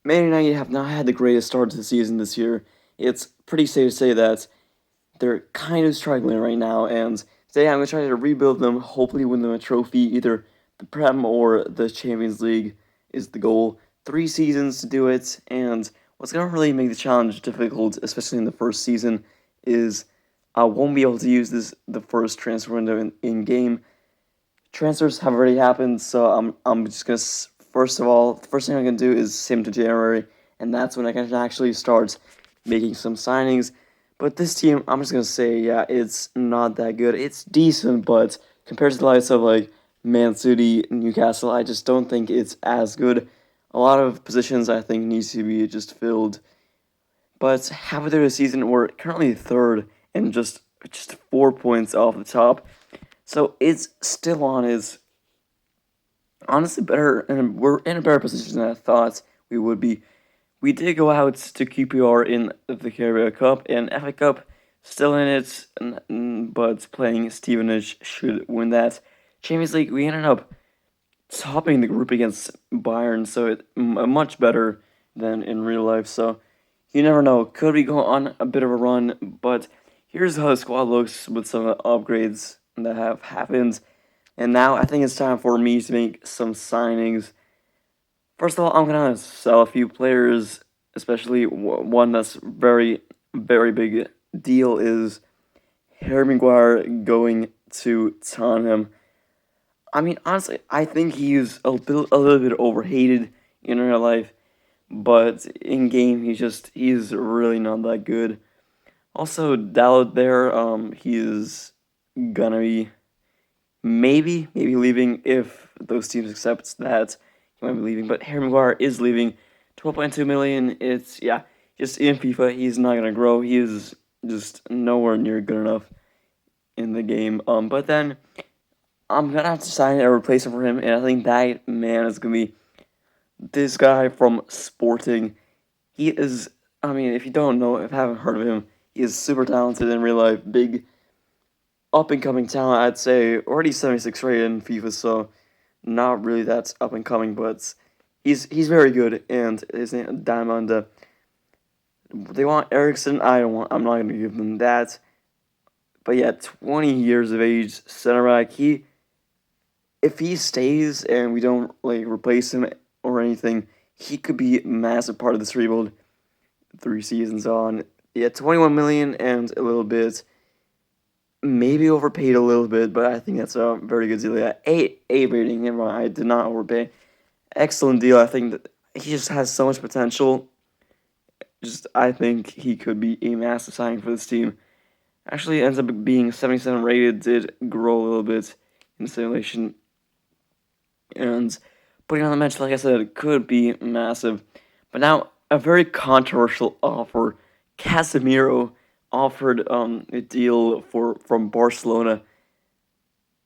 Man United have not had the greatest start to the season this year. It's pretty safe to say that they're kind of struggling right now, and today I'm going to try to rebuild them, hopefully win them a trophy, either the Prem or the Champions League is the goal. 3 seasons to do it, and what's going to really make the challenge difficult, especially in the first season, is I won't be able to use the first transfer window in game. Transfers have already happened, so I'm just gonna first of all, the first thing I'm gonna do is save to January, and that's when I can actually start making some signings. But this team, I'm just gonna say, yeah, it's not that good. It's decent, but compared to the likes of like Man City, Newcastle, I just don't think it's as good. A lot of positions I think needs to be just filled. But halfway through the season, we're currently third and just 4 points off the top. So it's still on is honestly better, and we're in a better position than I thought we would be. We did go out to QPR in the Carabao Cup and FA Cup, still in it, but playing Stevenage should win that. Champions League, we ended up topping the group against Bayern, so much better than in real life. So you never know, could we go on a bit of a run? But here's how the squad looks with some upgrades that have happened. And now I think it's time for me to make some signings. First of all, I'm gonna sell a few players, especially one that's very big deal is Harry Maguire going to Tottenham. I mean, honestly, I think he's a little bit overhated in real life, but in game he's really not that good. Also, Dalot there, he's gonna be maybe leaving if those teams accept that he might be leaving. But Harry Maguire is leaving. 12.2 million. It's yeah, just in FIFA, he's not gonna grow. He is just nowhere near good enough in the game. But then I'm gonna have to sign a replacement for him, and I think that man is gonna be this guy from Sporting. He is. I mean, if you don't know, if you haven't heard of him, he is super talented in real life. Big up and coming talent, I'd say. Already 76 rated in FIFA, so not really that up and coming, but he's very good. And his name Diamond. They want Ericsson. I don't want. I'm not gonna give them that. But yeah, 20 years of age, center back. If he stays and we don't like replace him or anything, he could be a massive part of this rebuild. 3 seasons on, yeah, 21 million and a little bit. Maybe overpaid a little bit, but I think that's a very good deal. Yeah, A rating. Never mind, I did not overpay. Excellent deal. I think that he just has so much potential. Just I think he could be a massive signing for this team. Actually, ends up being 77 rated. Did grow a little bit in simulation, and putting on the bench, like I said, could be massive. But now a very controversial offer. Casemiro offered a deal from Barcelona.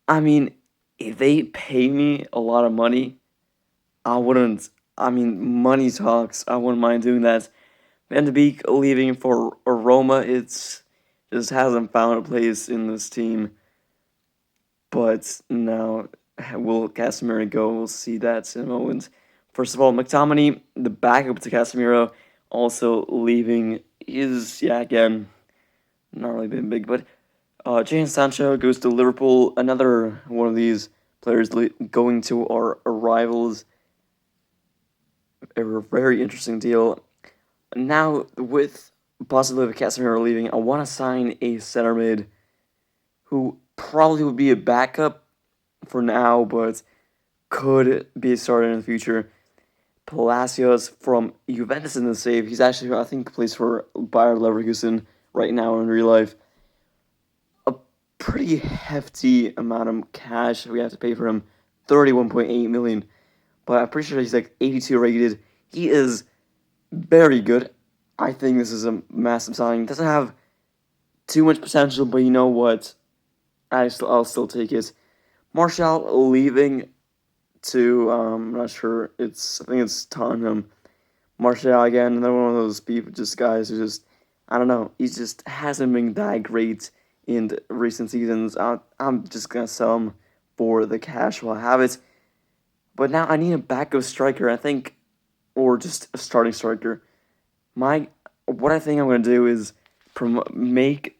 I mean, if they pay me a lot of money, I wouldn't. I mean, money talks. I wouldn't mind doing that. Van de Beek leaving for Roma. It's just hasn't found a place in this team. But now, will Casemiro go? We'll see that in a moment. First of all, McTominay, the backup to Casemiro, also leaving. Is yeah again not really been big, but Jadon Sancho goes to Liverpool. Another one of these players going to our rivals. A very interesting deal. Now, with possibility of Casemiro leaving, I want to sign a center mid who probably would be a backup for now, but could be a starter in the future. Palacios from Juventus in the save. He's actually, I think, plays for Bayer Leverkusen right now in real life. A pretty hefty amount of cash we have to pay for him, 31.8 million. But I'm pretty sure he's like 82 rated. He is very good. I think this is a massive signing. Doesn't have too much potential, but you know what? I'll still take it. Martial leaving to I'm not sure. I think it's Tottenham. Martial again, another one of those people, just guys who just I don't know. He just hasn't been that great in recent seasons. I'm just gonna sell him for the cash while I have it. But now I need a backup striker. I think or just a starting striker. What I think I'm gonna do is make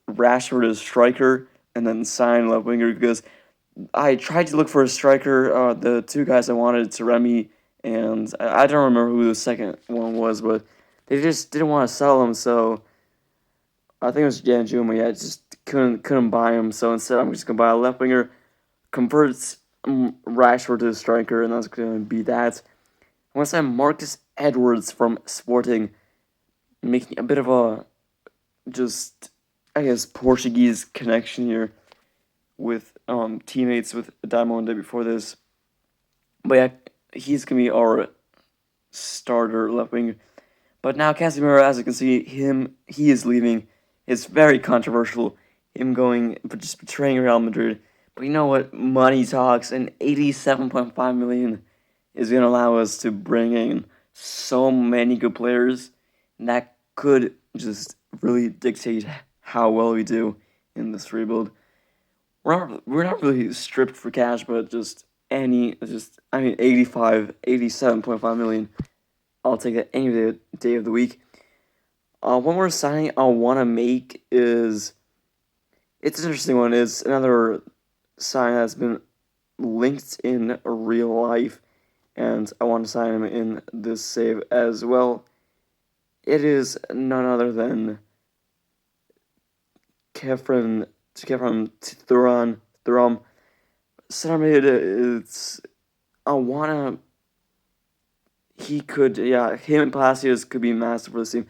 Rashford a striker and then sign left winger, because I tried to look for a striker. The two guys I wanted, Taremi, and I don't remember who the second one was, but they just didn't want to sell him, so I think it was Danjuma. Yeah, just couldn't buy him. So instead, I'm just gonna buy a left winger, converts Rashford to a striker, and that's gonna be that. I'm gonna sign Marcus Edwards from Sporting, making a bit of a just, I guess, Portuguese connection here with teammates with Diamond before this. But yeah, he's gonna be our starter left wing. But now Casemiro, as you can see, he is leaving. It's very controversial, him going, but just betraying Real Madrid. But you know what? Money talks, and 87.5 million is gonna allow us to bring in so many good players, and that could just really dictate how well we do in this rebuild. We're not really stripped for cash, but just I mean 87.5 million. I'll take that any day of the week. One more signing I want to make is, it's an interesting one. It's another sign that's been linked in real life, and I want to sign him in this save as well. It is none other than Kefren Thuram. Center mid, it's, I wanna, him and Palacios could be massive for this team.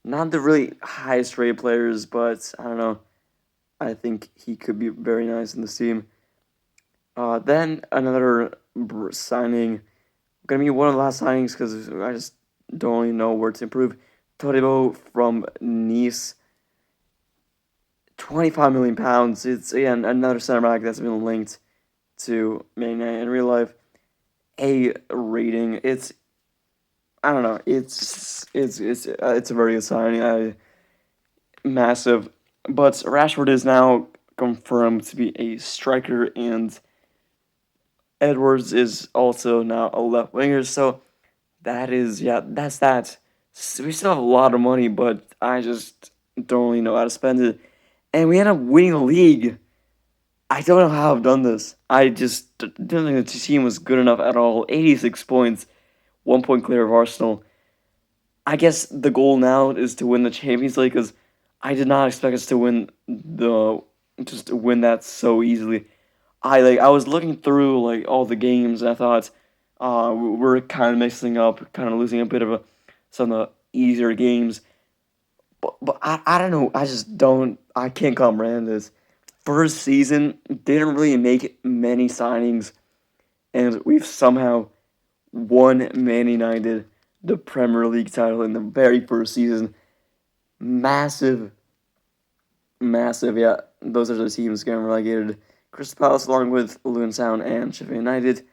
Not the really highest rated players, but I don't know. I think he could be very nice in this team. Then another signing, gonna be one of the last signings because I just don't really know where to improve. Todibo from Nice, £25 million. It's again another center back that's been linked to Man United in real life. A rating. It's, I don't know. It's a very good signing. Massive, but Rashford is now confirmed to be a striker, and Edwards is also now a left winger. So that's that. So we still have a lot of money, but I just don't really know how to spend it. And we end up winning the league. I don't know how I've done this. I just didn't think the team was good enough at all. 86 points, 1 point clear of Arsenal. I guess the goal now is to win the Champions League, because I did not expect us to win that so easily. I was looking through like all the games, and I thought, we're kind of mixing up, kind of losing a bit of some of the easier games. But I don't know. I can't comprehend this. First season, didn't really make many signings, and we've somehow won Man United the Premier League title in the very first season. Massive, massive, yeah. Those are the teams getting relegated. Crystal Palace, along with Luton Town and Sheffield United,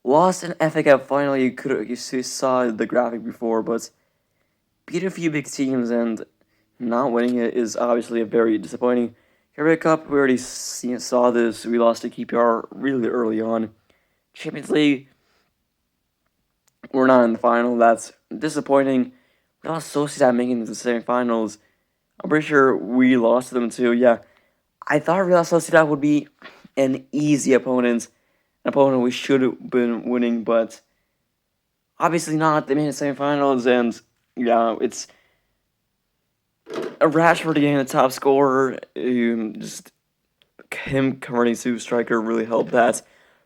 lost an FA Cup final. You saw the graphic before, but beat a few big teams, and not winning it is obviously a very disappointing. Carabao Cup, we already saw this. We lost to QPR really early on. Champions League, we're not in the final. That's disappointing. We lost Sociedad making it to the semifinals. I'm pretty sure we lost to them too. Yeah, I thought Real Sociedad would be an easy opponent, an opponent we should have been winning, but obviously not. They made it semifinals, and yeah, it's a Rashford again, the top scorer. Just him converting to striker really helped that.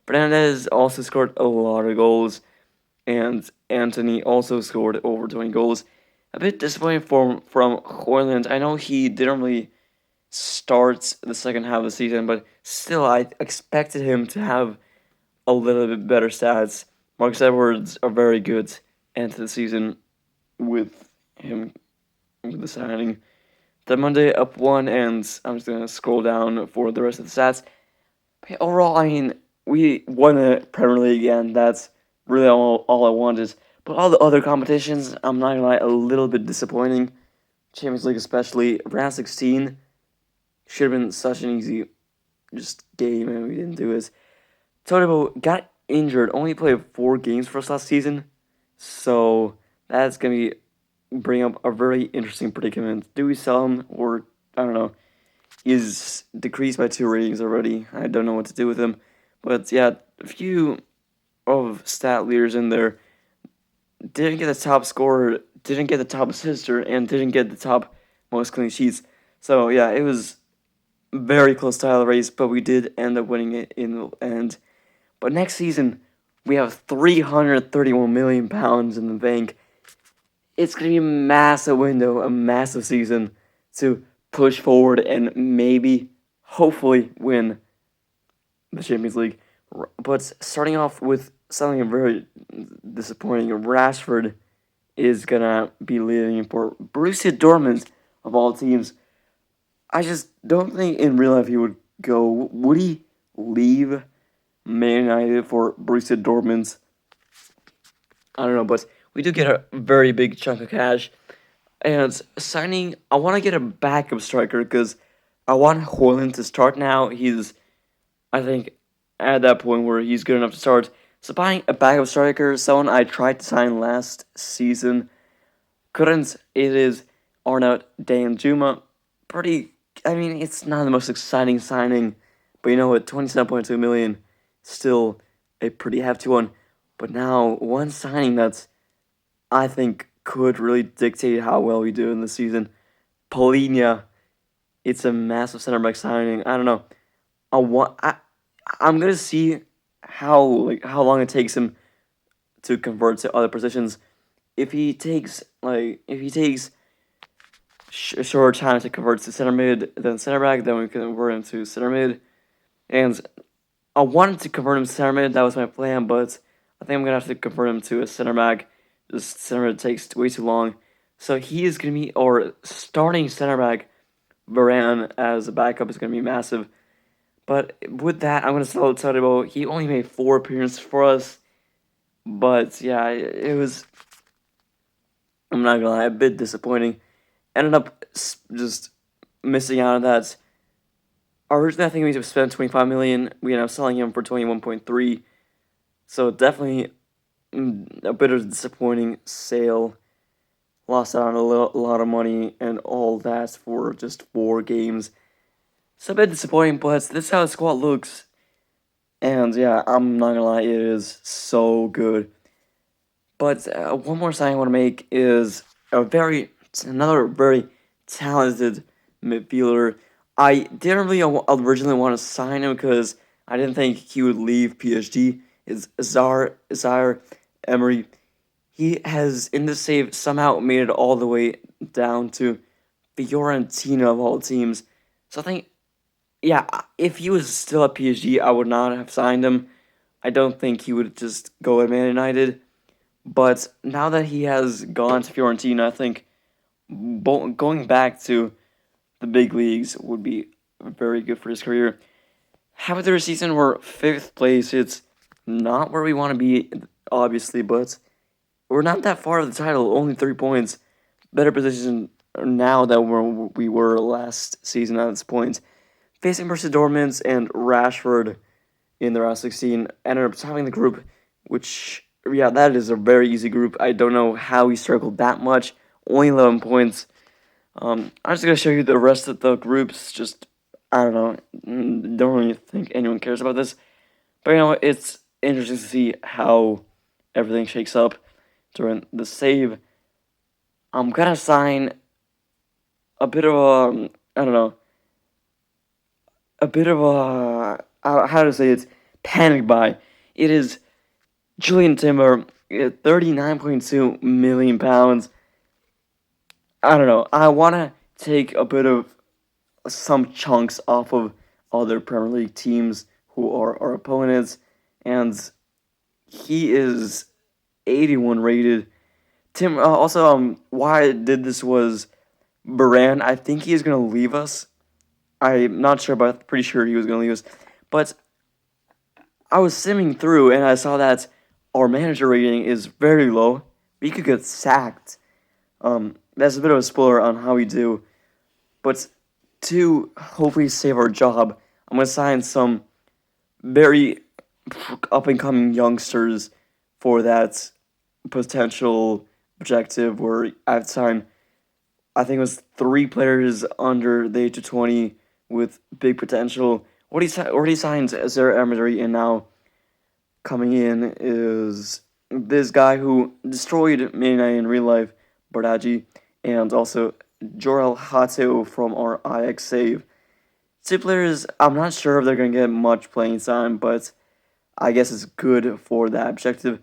Fernandez also scored a lot of goals, and Anthony also scored over 20 goals. A bit disappointing from Højlund. I know he didn't really start the second half of the season, but still, I expected him to have a little bit better stats. Marcus Edwards are very good end to the season with him with the signing. The Monday up 1, and I'm just gonna scroll down for the rest of the stats. But overall, I mean, we won the Premier League, and that's really all I wanted. But all the other competitions, I'm not gonna lie, a little bit disappointing. Champions League especially. Round 16 should have been such an easy just game, and we didn't do it. Todibo got injured, only played 4 games for us last season, So that's gonna bring up a very interesting predicament. Do we sell him, or I don't know? He's decreased by 2 ratings already. I don't know what to do with him. But yeah, a few of stat leaders in there didn't get the top scorer, didn't get the top assister, and didn't get the top most clean sheets. So yeah, it was very close title race, but we did end up winning it in the end. But next season, we have £331 million in the bank. It's gonna be a massive window, a massive season to push forward and maybe, hopefully, win the Champions League. But starting off with something very disappointing, Rashford is gonna be leaving for Borussia Dortmund of all teams. I just don't think in real life he would go. Would he leave Man United for Borussia Dortmund? I don't know, but we do get a very big chunk of cash. And signing, I want to get a backup striker because I want Højlund to start now. He's, I think, at that point where he's good enough to start. So buying a backup striker, someone I tried to sign last season, couldn't. It is Arnaut Danjuma. I mean, it's not the most exciting signing, but you know what, 27.2 million, still a pretty hefty one. But now, one signing that's, I think, could really dictate how well we do in the season. Polina, it's a massive center back signing. I don't know. I'm gonna see how long it takes him to convert to other positions. If he takes a short time to convert to center mid, then center back, then we can convert him to center mid. And I wanted to convert him to center mid. That was my plan, but I think I'm gonna have to convert him to a center back. Just center mid takes way too long. So he is gonna be our starting center back. Varane as a backup is gonna be massive. But with that, I'm gonna sell Todibo. He only made 4 appearances for us, but yeah, it was. I'm not gonna lie, a bit disappointing. Ended up just missing out on that. Originally, I think we spent 25 million. We ended up selling him for 21.3. So definitely a bit of a disappointing sale. Lost out on a lot of money and all that for just 4 games. It's a bit disappointing, but this is how the squad looks. And yeah, I'm not gonna lie, it is so good. But one more sign I want to make is another very talented midfielder. I didn't really originally want to sign him because I didn't think he would leave PSG. Is Zaire Emery. He has, in this save, somehow made it all the way down to Fiorentina of all teams. So I think, yeah, if he was still at PSG, I would not have signed him. I don't think he would just go at Man United. But now that he has gone to Fiorentina, I think going back to the big leagues would be very good for his career. Half the season, we're 5th place. It's not where we want to be, obviously, but we're not that far of the title. Only 3 points. Better position now than we were last season at this point. Facing Borussia Dortmund and Rashford in the round 16, ended up topping the group, which, yeah, that is a very easy group. I don't know how we struggled that much. Only 11 points. I'm just going to show you the rest of the groups. Just, I don't know. Don't really think anyone cares about this. But, you know, it's interesting to see how everything shakes up during the save. I'm going to sign a bit of a, I don't know, a bit of a, how to say it, panic buy. It is Julian Timber, £39.2 million. I don't know. I want to take a bit of some chunks off of other Premier League teams who are our opponents, and he is 81 rated. Tim, also, why I did this was Baran. I think he is going to leave us. I'm not sure, but I'm pretty sure he was going to leave us. But I was simming through, and I saw that our manager rating is very low. We could get sacked. That's a bit of a spoiler on how we do. But to hopefully save our job, I'm going to sign some very up-and-coming youngsters for that potential objective where at the time I think it was 3 players under the age of 20 with big potential. Already signed Zara Emery, and now coming in is this guy who destroyed Man United in real life, Bardaji, and also Jorel Hato from our Ajax save. 2 players, I'm not sure if they're going to get much playing time, but I guess it's good for that objective.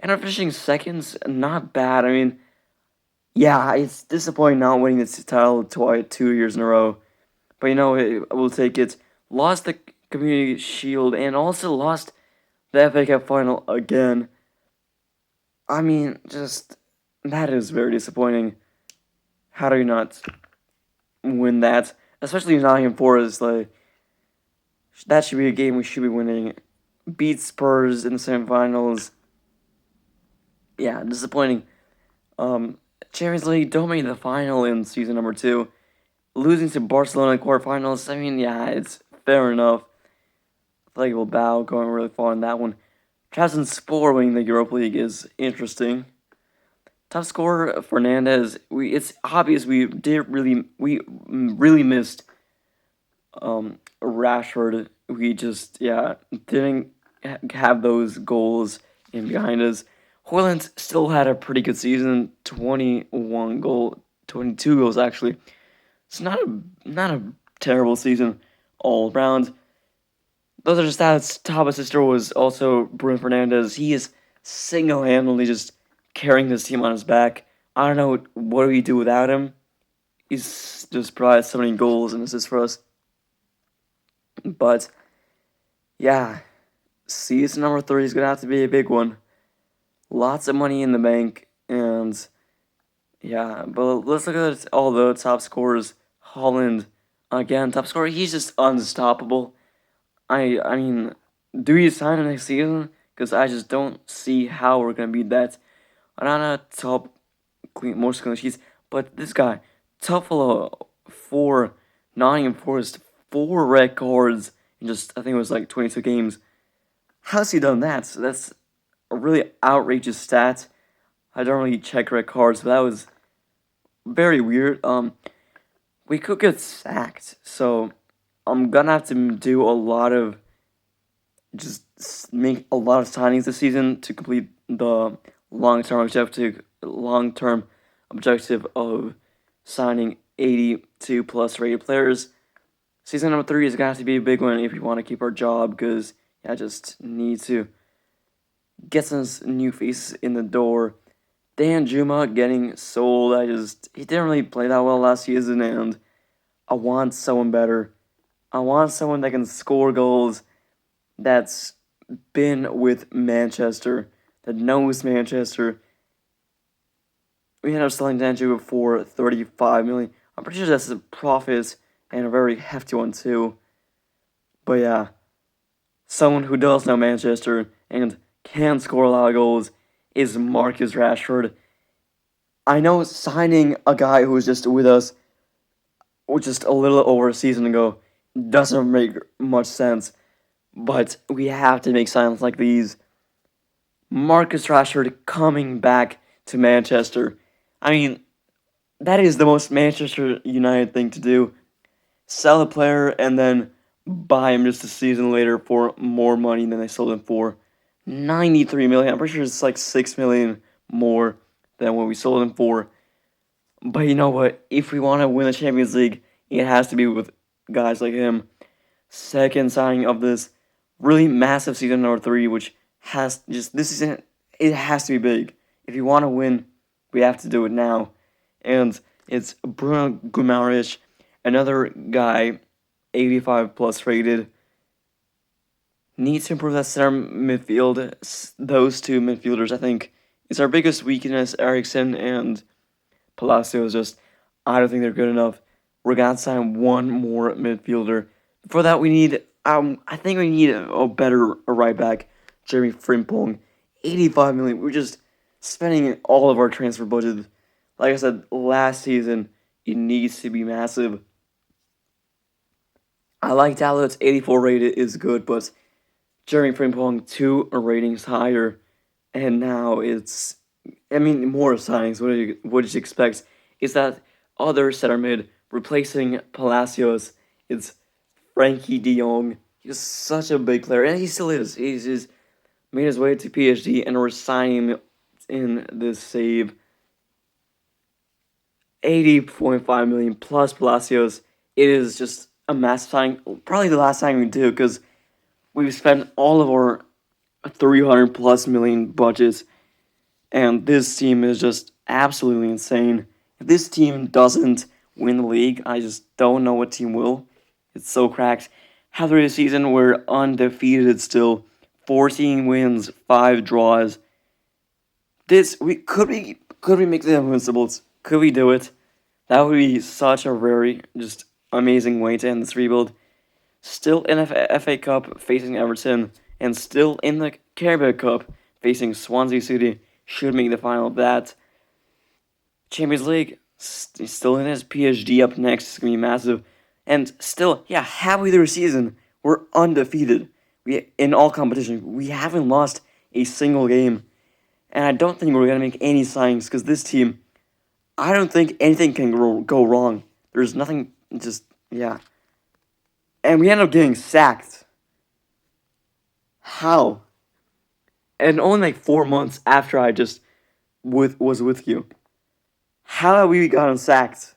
And our finishing seconds, not bad. I mean, yeah, it's disappointing not winning this title twice, 2 years in a row. But we'll take it. Lost the Community Shield and also lost the FA Cup final again. I mean, just that is very disappointing. How do you not win that? Especially Nottingham Forest, like that should be a game we should be winning. Beat Spurs in the semifinals. Yeah, disappointing. Champions League don't make the final in season number 2. Losing to Barcelona in quarterfinals, I mean, yeah, it's fair enough. Like Bilbao going really far in that one. Trabzonspor winning the Europa League is interesting. Top scorer Fernandez. It's obvious we really missed Rashford. We just didn't have those goals in behind us. Højlund still had a pretty good season. 22 goals actually. It's not a terrible season all around. Those are the stats. Top assister was also Bruno Fernandes. He is single-handedly just carrying this team on his back. I don't know what do we do without him. He's just provided so many goals and assists for us. But yeah, season number 3 is gonna have to be a big one. Lots of money in the bank, and yeah. But let's look at all the top scorers. Holland, again, top scorer. He's just unstoppable. I mean, do we sign him next season? Because I just don't see how we're gonna beat that. Anana top most clean sheets, but this guy Tuffalo 4, Nottingham Forest 4 red cards in just I think it was like 22 games. How's he done that? So that's a really outrageous stat. I don't really check red cards, but that was very weird. We could get sacked, so I'm gonna have to do a lot of make a lot of signings this season to complete the long-term objective of signing 82 plus rated players. Season number 3 is gonna have to be a big one if we want to keep our job, because I just need to get some new faces in the door. Dan Juma getting sold. He didn't really play that well last season, and I want someone better. I want someone that can score goals, that's been with Manchester, that knows Manchester. We ended up selling Dan Juma for 35 million. I'm pretty sure that's a profit, and a very hefty one too. But yeah, someone who does know Manchester and can score a lot of goals is Marcus Rashford. I know signing a guy who was just with us just a little over a season ago doesn't make much sense, but we have to make signings like these. Marcus Rashford coming back to Manchester. I mean, that is the most Manchester United thing to do. Sell a player and then buy him just a season later for more money than they sold him for. 93 million. I'm pretty sure it's like 6 million more than what we sold him for. But you know what? If we want to win the Champions League, it has to be with guys like him. Second signing of this really massive season number 3, which has just this season, it has to be big. If you want to win, we have to do it now. And it's Bruno Guimaraes, another guy, 85 plus rated. Needs to improve that center midfield. Those 2 midfielders, I think, is our biggest weakness. Eriksson and Palacios, I don't think they're good enough. We're gonna sign one more midfielder. For that, we need, I think we need a better right back. Jeremy Frimpong, 85 million. We're just spending all of our transfer budget. Like I said, last season, it needs to be massive. I like Dalot's 84 rated is good, but Jeremy Frimpong 2 ratings higher, and now it's I mean, more signings. What did you expect? Is that other center mid replacing Palacios? It's Frankie De Jong. He's such a big player, and he still is. He's just made his way to PSG, and we're signing him in this save. 80.5 million plus Palacios. It is just a massive signing. Probably the last signing we do, because we've spent all of our 300 plus million budgets, and this team is just absolutely insane. If this team doesn't win the league, I just don't know what team will. It's so cracked. Halfway the season, we're undefeated still. 14 wins, 5 draws. Could we make the Invincibles? Could we do it? That would be such a very just amazing way to end this rebuild. Still in FA Cup facing Everton, and still in the Carabao Cup facing Swansea City. Should make the final of that. Champions League, still in his PSG up next. It's going to be massive. And still, yeah, halfway through the season, we're undefeated. In all competitions, we haven't lost a single game. And I don't think we're going to make any signings, because this team, I don't think anything can go wrong. There's nothing, yeah. And we end up getting sacked. How? And only like 4 months after I just was with you. How have we gotten sacked?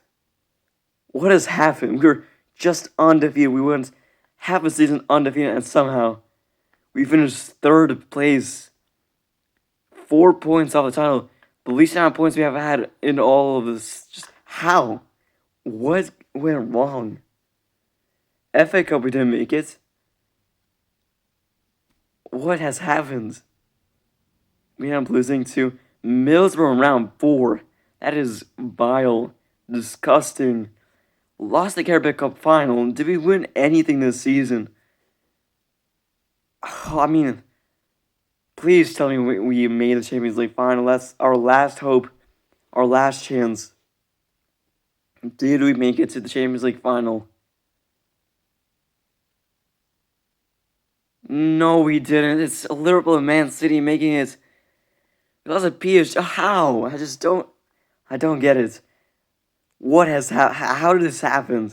What has happened? We were just undefeated. We went half a season undefeated, and somehow we finished 3rd place. 4 points off the title. The least amount of points we have had in all of this. Just how? What went wrong? FA Cup, we didn't make it. What has happened? We end up losing to Middlesbrough in round 4. That is vile. Disgusting. Lost the Carabao Cup final. Did we win anything this season? I mean, please tell me we made the Champions League final. That's our last hope. Our last chance. Did we make it to the Champions League final? No, we didn't. It's Liverpool and Man City making it. Because of PSG. How? I don't get it. How did this happen?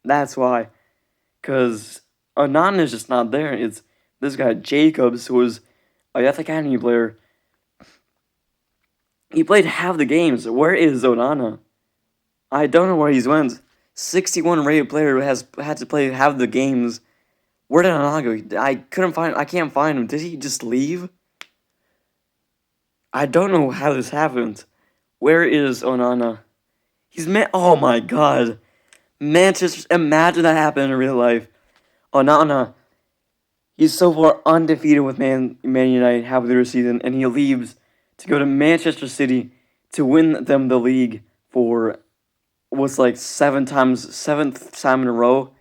That's why. Because Onana is just not there. It's this guy, Jacobs, who was a Youth Academy player. He played half the games. Where is Onana? I don't know where he's went. 61 rated player who has had to play half the games. Where did Onana go? I can't find him. Did he just leave? I don't know how this happened. Where is Onana? Oh my god. Manchester, imagine that happened in real life. Onana, he's so far undefeated with Man United halfway through the season, and he leaves to go to Manchester City to win them the league for what's like 7th time in a row,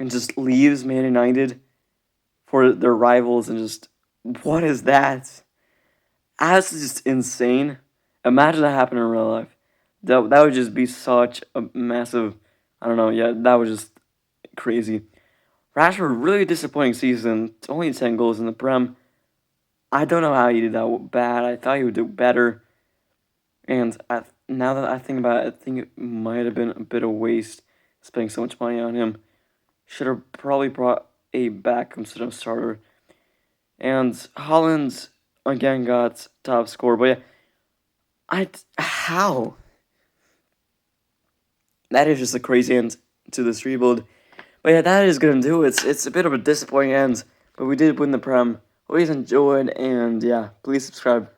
and just leaves Man United for their rivals, and just, what is that? That's just insane. Imagine that happened in real life. That would just be such a massive, I don't know, yeah, that was just crazy. Rashford, really disappointing season. Only 10 goals in the Prem. I don't know how he did that bad. I thought he would do better. And now that I think about it, I think it might have been a bit of waste spending so much money on him. Should have probably brought a backup instead of starter. And Højlund again got top score. But yeah, how? That is just a crazy end to this rebuild. But yeah, that is going to do it. It's a bit of a disappointing end, but we did win the Prem. Please enjoyed, and yeah, please subscribe.